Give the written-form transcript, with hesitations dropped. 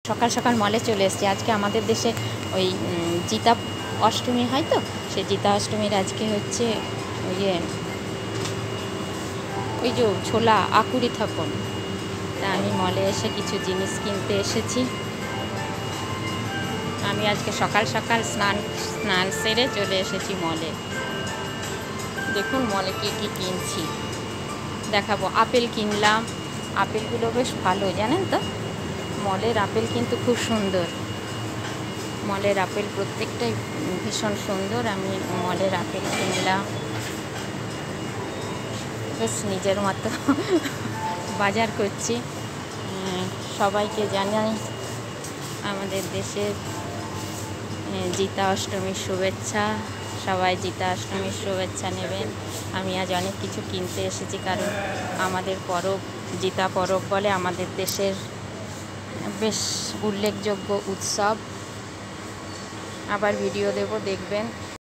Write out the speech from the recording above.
সকাল সকাল মলে চলে এসেছি। আজকে আমাদের দেশে ওই জিতা অষ্টমী হয়, তো সেই জিতা অষ্টমীর আজকে হচ্ছে ওই যে ছোলা আকুড়ি থাপন। তা আমি মলে এসে কিছু জিনিস কিনতে এসেছি। আমি আজকে সকাল সকাল স্নান সেরে চলে এসেছি মলে। দেখুন মলে কি কিনছি দেখাবো। আপেল কিনলাম, আপেলগুলো বেশ ভালো, জানেন তো। মলের আপেল কিন্তু খুব সুন্দর। মলের আপেল প্রত্যেকটাই ভীষণ সুন্দর। আমি মলের আপেল কিনলাম, বেশ নিজের মতো বাজার করছি। সবাইকে জানাই আমাদের দেশের জিতা অষ্টমীর শুভেচ্ছা। সবাই জিতা অষ্টমীর শুভেচ্ছা নেবেন। আমি আজ অনেক কিছু কিনতে এসেছি, কারণ আমাদের পরব জিতা পরব বলে আমাদের দেশের বেশ উল্লেখযোগ্য উৎসব। আবার ভিডিও দেব, দেখবেন।